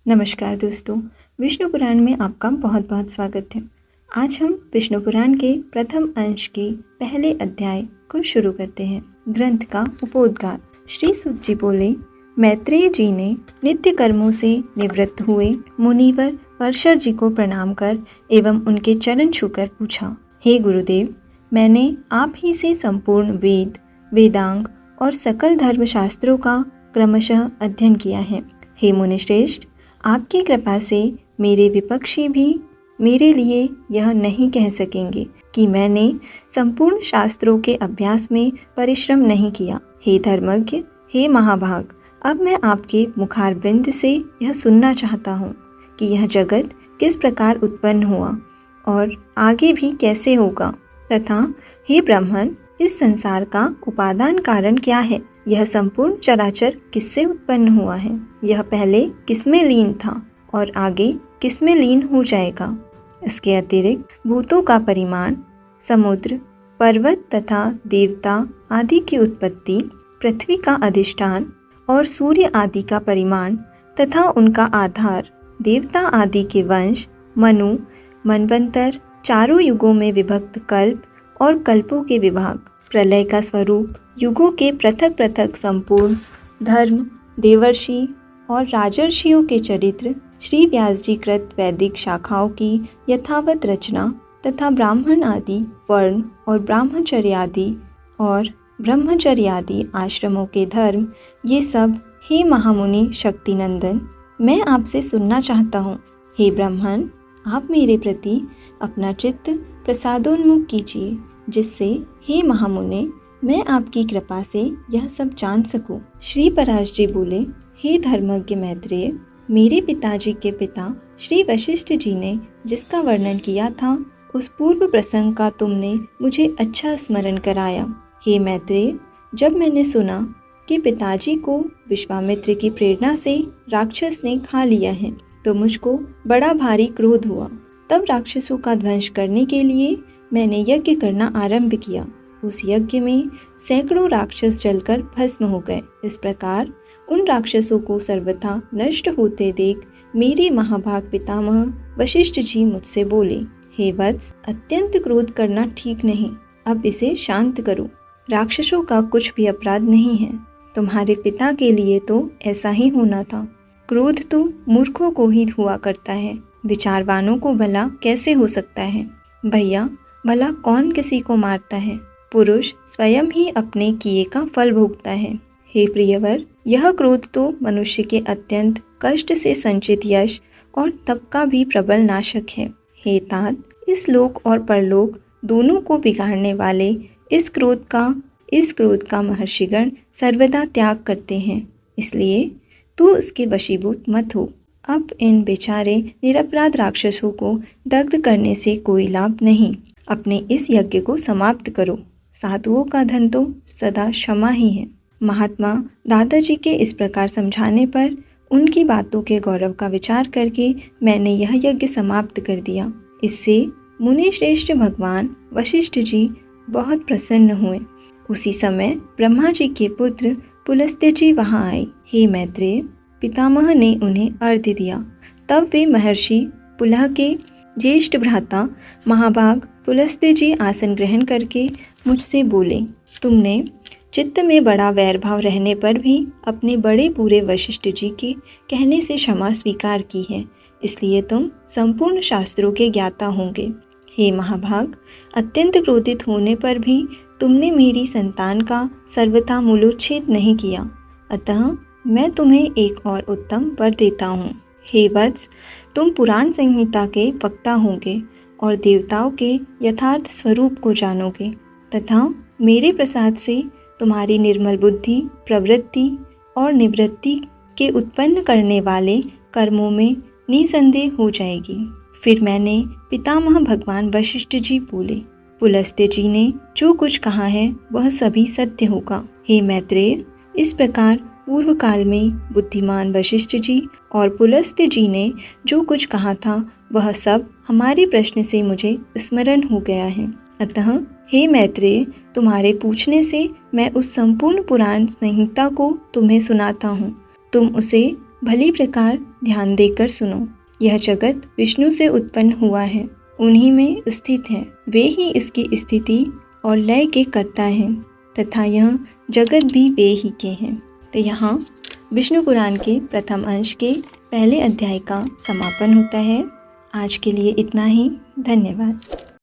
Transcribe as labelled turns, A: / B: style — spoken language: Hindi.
A: नमस्कार दोस्तों, विष्णु पुराण में आपका बहुत बहुत स्वागत है। आज हम विष्णु पुराण के प्रथम अंश के पहले अध्याय को शुरू करते हैं। ग्रंथ का उपोद्घात। श्री सुत जी बोले, मैत्रेय जी ने नित्य कर्मों से निवृत्त हुए मुनिवर परशर जी को प्रणाम कर एवं उनके चरण छूकर पूछा, हे गुरुदेव, मैंने आप ही से संपूर्ण वेद, वेदांग और सकल धर्मशास्त्रों का क्रमशः अध्ययन किया है। हे मुनिश्रेष्ठ, आपकी कृपा से मेरे विपक्षी भी मेरे लिए यह नहीं कह सकेंगे कि मैंने संपूर्ण शास्त्रों के अभ्यास में परिश्रम नहीं किया। हे धर्मज्ञ, हे महाभाग, अब मैं आपके मुखारबिंद से यह सुनना चाहता हूँ कि यह जगत किस प्रकार उत्पन्न हुआ और आगे भी कैसे होगा, तथा हे ब्राह्मण, इस संसार का उपादान कारण क्या है। यह संपूर्ण चराचर किससे उत्पन्न हुआ है, यह पहले किसमें लीन था और आगे किसमें लीन हो जाएगा। इसके अतिरिक्त भूतों का परिमाण, समुद्र, पर्वत तथा देवता आदि की उत्पत्ति, पृथ्वी का अधिष्ठान और सूर्य आदि का परिमाण तथा उनका आधार, देवता आदि के वंश, मनु, मनवंतर, चारों युगों में विभक्त कल्प और कल्पों के विभाग, प्रलय का स्वरूप, युगों के पृथक पृथक संपूर्ण धर्म, देवर्षि और राजर्षियों के चरित्र, श्री व्यास जी कृत वैदिक शाखाओं की यथावत रचना तथा ब्राह्मण आदि वर्ण और ब्रह्मचर्यादि आश्रमों के धर्म, ये सब हे महामुनि शक्तिनंदन, मैं आपसे सुनना चाहता हूँ। हे ब्राह्मण, आप मेरे प्रति अपना चित्त प्रसादोन्मुख कीजिए, जिससे हे महामुने मैं आपकी कृपा से यह सब जान सकूं। श्री पराश जी बोले, हे धर्मज्ञ मैत्रेय, मेरे पिताजी के पिता श्री वशिष्ठ जी ने जिसका वर्णन किया था, उस पूर्व प्रसंग का तुमने मुझे अच्छा स्मरण कराया। हे मैत्रेय, जब मैंने सुना कि पिताजी को विश्वामित्र की प्रेरणा से राक्षस ने खा लिया है, तो मुझको बड़ा भारी क्रोध हुआ। तब राक्षसों का ध्वंस करने के लिए मैंने यज्ञ करना आरंभ किया। उस यज्ञ में सैकड़ों राक्षस जलकर भस्म हो गए। इस प्रकार उन राक्षसों को सर्वथा नष्ट होते देख मेरे महाभाग पितामह वशिष्ठ जी मुझसे बोले, हे वत्स, अत्यंत क्रोध करना ठीक नहीं, अब इसे शांत करो। राक्षसों का कुछ भी अपराध नहीं है। तुम्हारे पिता के लिए तो ऐसा ही होना था। क्रोध तो मूर्खों को ही हुआ करता है, विचारवानों को भला कैसे हो सकता है। भैया, भला कौन किसी को मारता है? पुरुष स्वयं ही अपने किए का फल भोगता है। हे प्रियवर, यह क्रोध तो मनुष्य के अत्यंत कष्ट से संचित यश और तप का भी प्रबल नाशक है। हे तात, इस लोक और परलोक दोनों को बिगाड़ने वाले इस क्रोध का महर्षिगण सर्वदा त्याग करते हैं, इसलिए तू इसके वशीभूत मत हो। अब इन बेचारे निरपराध राक्षसों को दग्ध करने से कोई लाभ नहीं। अपने इस यज्ञ को समाप्त करो। साधुओं का धन तो सदा क्षमा ही है। महात्मा दादाजी के इस प्रकार समझाने पर उनकी बातों के गौरव का विचार करके मैंने यह यज्ञ समाप्त कर दिया। इससे मुनि श्रेष्ठ भगवान वशिष्ठ जी बहुत प्रसन्न हुए। उसी समय ब्रह्मा जी के पुत्र पुलस्त्य जी वहाँ आए। हे मैत्रेय, पितामह ने उन्हें अर्घ्य दिया। तब वे महर्षि पुलह के ज्येष्ठ भ्राता महाभाग पुलस्त्य जी आसन ग्रहण करके मुझसे बोले, तुमने चित्त में बड़ा वैर भाव रहने पर भी अपने बड़े पूरे वशिष्ठ जी के कहने से क्षमा स्वीकार की है, इसलिए तुम संपूर्ण शास्त्रों के ज्ञाता होंगे। हे महाभाग, अत्यंत क्रोधित होने पर भी तुमने मेरी संतान का सर्वथा मूलोच्छेद नहीं किया, अतः मैं तुम्हें एक और उत्तम वर देता हूँ। हे वत्स, तुम पुराण संहिता के वक्ता होंगे और देवताओं के यथार्थ स्वरूप को जानोगे, तथा मेरे प्रसाद से तुम्हारी निर्मल बुद्धि, प्रवृत्ति और निवृत्ति के उत्पन्न करने वाले कर्मों में निसंदेह हो जाएगी। फिर मैंने पितामह भगवान वशिष्ठ जी बोले, पुलस्त्य जी ने जो कुछ कहा है वह सभी सत्य होगा। हे मैत्रेय, इस प्रकार पूर्व काल में बुद्धिमान वशिष्ठ जी और पुलस्त्य जी ने जो कुछ कहा था वह सब हमारे प्रश्न से मुझे स्मरण हो गया है। अतः हे मैत्रेय, तुम्हारे पूछने से मैं उस संपूर्ण पुराण संहिता को तुम्हें सुनाता हूँ। तुम उसे भली प्रकार ध्यान देकर सुनो। यह जगत विष्णु से उत्पन्न हुआ है, उन्हीं में स्थित है। वे ही इसकी स्थिति और लय के कर्ता हैं तथा यह जगत भी वे ही के हैं। तो यहाँ विष्णु पुराण के प्रथम अंश के पहले अध्याय का समापन होता है। आज के लिए इतना ही। धन्यवाद।